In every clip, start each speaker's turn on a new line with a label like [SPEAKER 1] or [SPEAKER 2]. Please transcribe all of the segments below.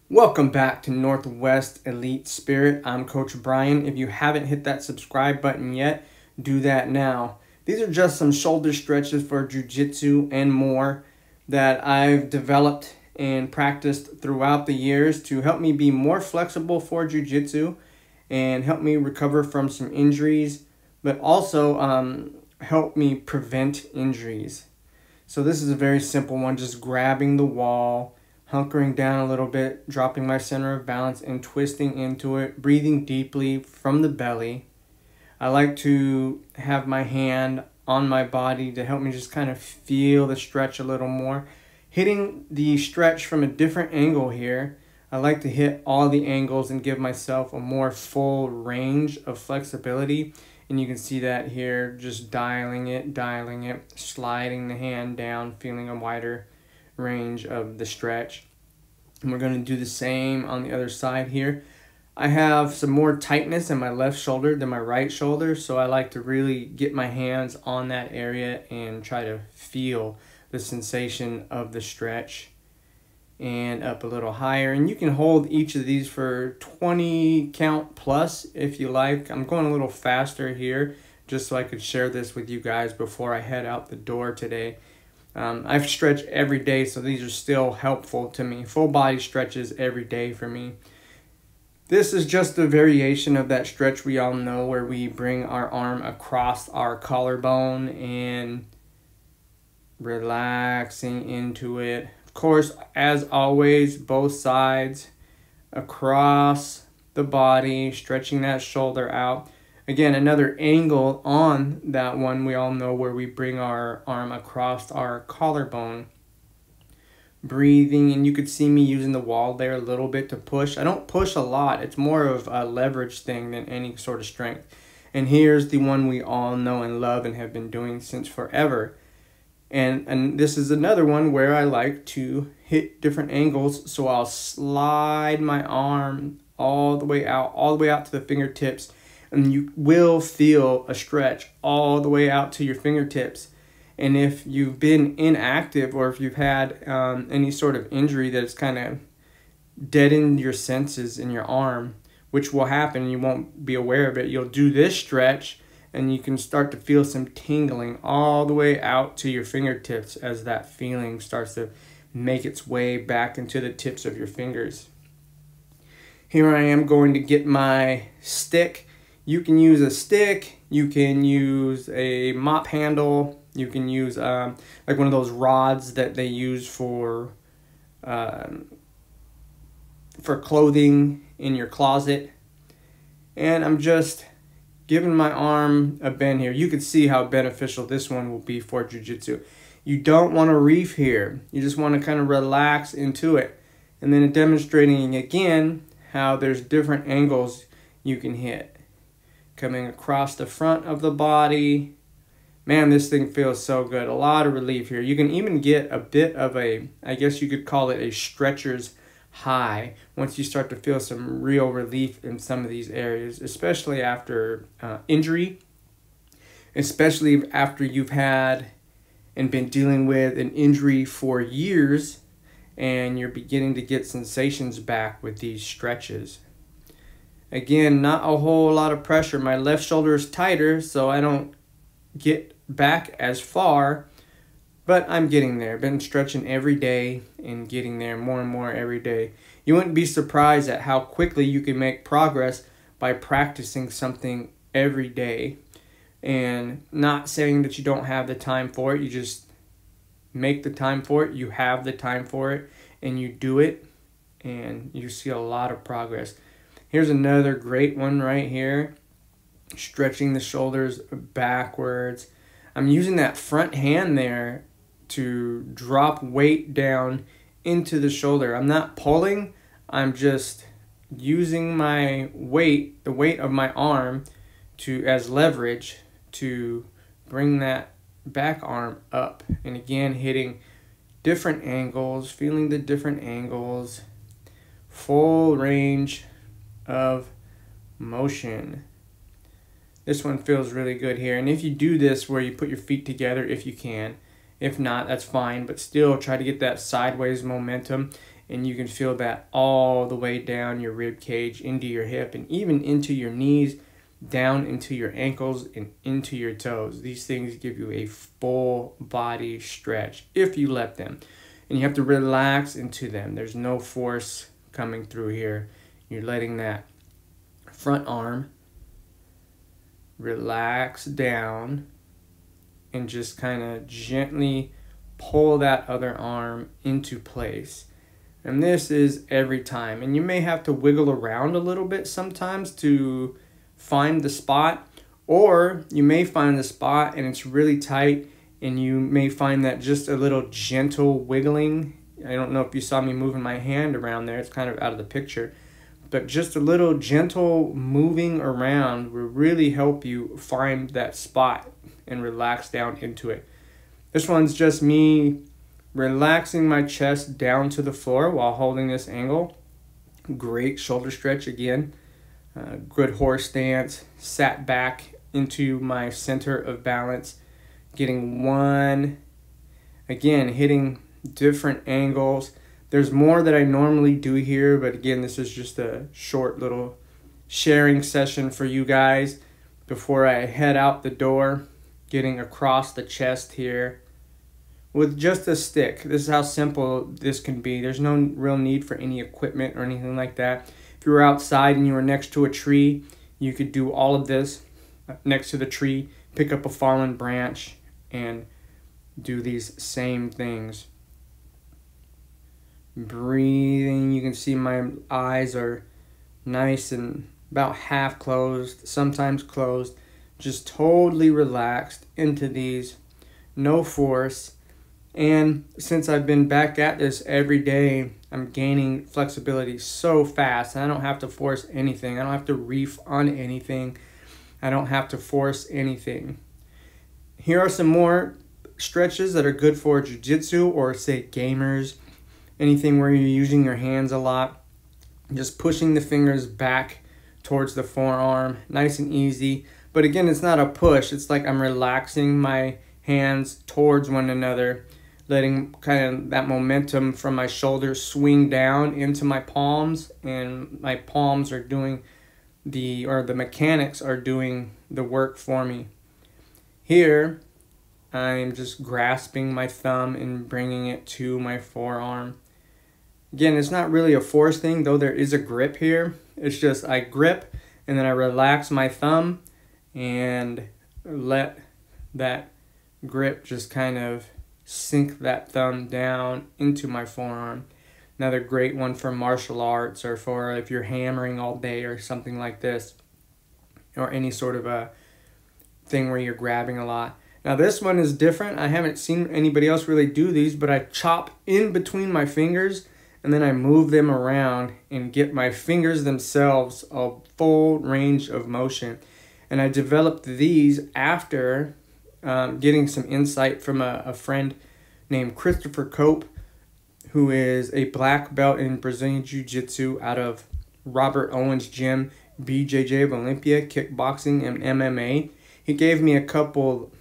[SPEAKER 1] Welcome back to Northwest Elite Spirit. I'm Coach Brian. If you haven't hit that subscribe button yet, do that now. These are just some shoulder stretches for Jiu-Jitsu and more that I've developed and practiced throughout the years to help me be more flexible for Jiu-Jitsu and help me recover from some injuries, but also help me prevent injuries. So this is a very simple one, just grabbing the wall, hunkering down a little bit, dropping my center of balance and twisting into it, breathing deeply from the belly. I like to have my hand on my body to help me just kind of feel the stretch a little more. Hitting the stretch from a different angle here. I like to hit all the angles and give myself a more full range of flexibility. And you can see that here, just dialing it, sliding the hand down, feeling a wider range of the stretch. And we're going to do the same on the other side here. I have some more tightness in my left shoulder than my right shoulder, so I like to really get my hands on that area and try to feel the sensation of the stretch. And up a little higher, and you can hold each of these for 20 count plus if you like. I'm going a little faster here just so I could share this with you guys before I head out the door today. I've stretched every day, so these are still helpful to me. Full body stretches every day for me. This is just a variation of that stretch we all know where we bring our arm across our collarbone and relaxing into it. Of course, as always, both sides across the body, stretching that shoulder out. Again, another angle on that one we all know where we bring our arm across our collarbone. Breathing, and you could see me using the wall there a little bit to push. I don't push a lot. It's more of a leverage thing than any sort of strength. And here's the one we all know and love and have been doing since forever. And this is another one where I like to hit different angles. So I'll slide my arm all the way out to the fingertips. And you will feel a stretch all the way out to your fingertips. And if you've been inactive or if you've had any sort of injury that's kind of deadened your senses in your arm, which will happen, you won't be aware of it, you'll do this stretch and you can start to feel some tingling all the way out to your fingertips as that feeling starts to make its way back into the tips of your fingers. Here I am going to get my stick. You can use a stick, you can use a mop handle, you can use like one of those rods that they use for clothing in your closet. And I'm just giving my arm a bend here. You can see how beneficial this one will be for Jiu-Jitsu. You don't want to reef here. You just want to kind of relax into it. And then demonstrating again how there's different angles you can hit. Coming across the front of the body. Man, this thing feels so good. A lot of relief here. You can even get a bit of a, I guess you could call it a stretcher's high once you start to feel some real relief in some of these areas, especially after injury, especially after you've had and been dealing with an injury for years and you're beginning to get sensations back with these stretches. Again, not a whole lot of pressure. My left shoulder is tighter, so I don't get back as far, but I'm getting there. Been stretching every day and getting there more and more every day. You wouldn't be surprised at how quickly you can make progress by practicing something every day. And not saying that you don't have the time for it. You just make the time for it. You have the time for it and you do it and you see a lot of progress. Here's another great one right here. Stretching the shoulders backwards. I'm using that front hand there to drop weight down into the shoulder. I'm not pulling. I'm just using my weight, the weight of my arm, as leverage to bring that back arm up. And again, hitting different angles, feeling the different angles, full range of motion. This one feels really good here. And if you do this where you put your feet together, if you can, if not, that's fine, but still try to get that sideways momentum and you can feel that all the way down your rib cage, into your hip, and even into your knees, down into your ankles and into your toes. These things give you a full body stretch if you let them. And you have to relax into them. There's no force coming through here. You're letting that front arm relax down and just kind of gently pull that other arm into place. And this is every time. And you may have to wiggle around a little bit sometimes to find the spot, or you may find the spot and it's really tight, and you may find that just a little gentle wiggling. I don't know if you saw me moving my hand around there. It's kind of out of the picture. But just a little gentle moving around will really help you find that spot and relax down into it. This one's just me relaxing my chest down to the floor while holding this angle. Great shoulder stretch again. Good horse stance, sat back into my center of balance, getting one, again, hitting different angles. There's more that I normally do here, but again, this is just a short little sharing session for you guys before I head out the door, getting across the chest here with just a stick. This is how simple this can be. There's no real need for any equipment or anything like that. If you were outside and you were next to a tree, you could do all of this next to the tree, pick up a fallen branch, and do these same things. Breathing, you can see my eyes are nice and about half closed, sometimes closed, just totally relaxed into these, no force. And since I've been back at this every day, I'm gaining flexibility so fast. And I don't have to force anything. I don't have to reef on anything. I don't have to force anything. Here are some more stretches that are good for jiu-jitsu or say gamers. Anything where you're using your hands a lot. Just pushing the fingers back towards the forearm. Nice and easy. But again, it's not a push. It's like I'm relaxing my hands towards one another, letting kind of that momentum from my shoulders swing down into my palms, and my palms are doing the mechanics are doing the work for me. Here, I'm just grasping my thumb and bringing it to my forearm. Again, it's not really a force thing, though there is a grip here. It's just I grip and then I relax my thumb and let that grip just kind of sink that thumb down into my forearm. Another great one for martial arts or for if you're hammering all day or something like this, or any sort of a thing where you're grabbing a lot. Now this one is different. I haven't seen anybody else really do these, but I chop in between my fingers and then I move them around and get my fingers themselves a full range of motion. And I developed these after getting some insight from a friend named Christopher Cope, who is a black belt in Brazilian Jiu-Jitsu out of Robert Owens' gym, BJJ of Olympia, kickboxing, and MMA. He gave me a couple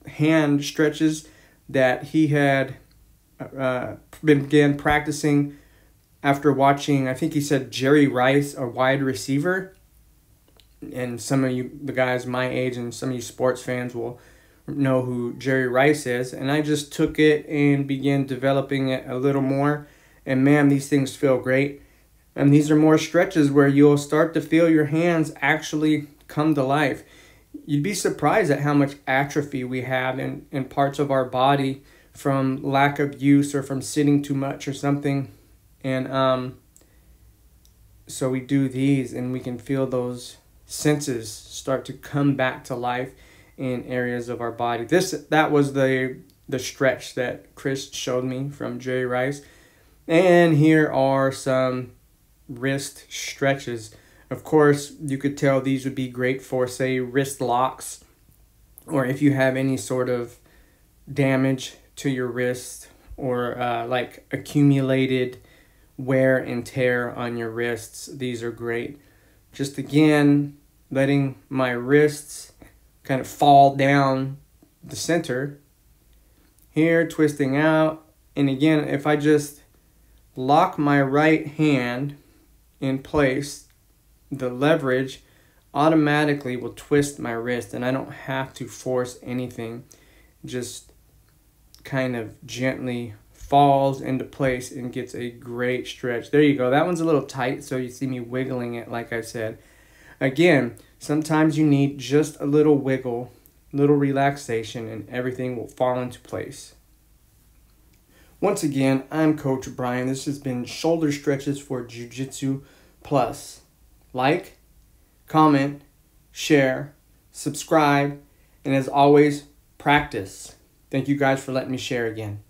[SPEAKER 1] hand stretches that he had began practicing after watching, I think he said Jerry Rice, a wide receiver. And some of you, the guys my age and some of you sports fans will know who Jerry Rice is. And I just took it and began developing it a little more. And man, these things feel great. And these are more stretches where you'll start to feel your hands actually come to life. You'd be surprised at how much atrophy we have in parts of our body from lack of use or from sitting too much or something. And so we do these and we can feel those senses start to come back to life in areas of our body. That was the stretch that Chris showed me from Jerry Rice. And here are some wrist stretches. Of course, you could tell these would be great for, say, wrist locks, or if you have any sort of damage to your wrist, or like accumulated wear and tear on your wrists. These are great. Just again, letting my wrists kind of fall down the center. Here, twisting out. And again, if I just lock my right hand in place, the leverage automatically will twist my wrist and I don't have to force anything. Just kind of gently falls into place and gets a great stretch. There you go. That one's a little tight, so you see me wiggling it like I said. Again, sometimes you need just a little wiggle, little relaxation, and everything will fall into place. Once again, I'm Coach Brian. This has been Shoulder Stretches for Jiu-Jitsu Plus. Like, comment, share, subscribe, and as always, practice. Thank you guys for letting me share again.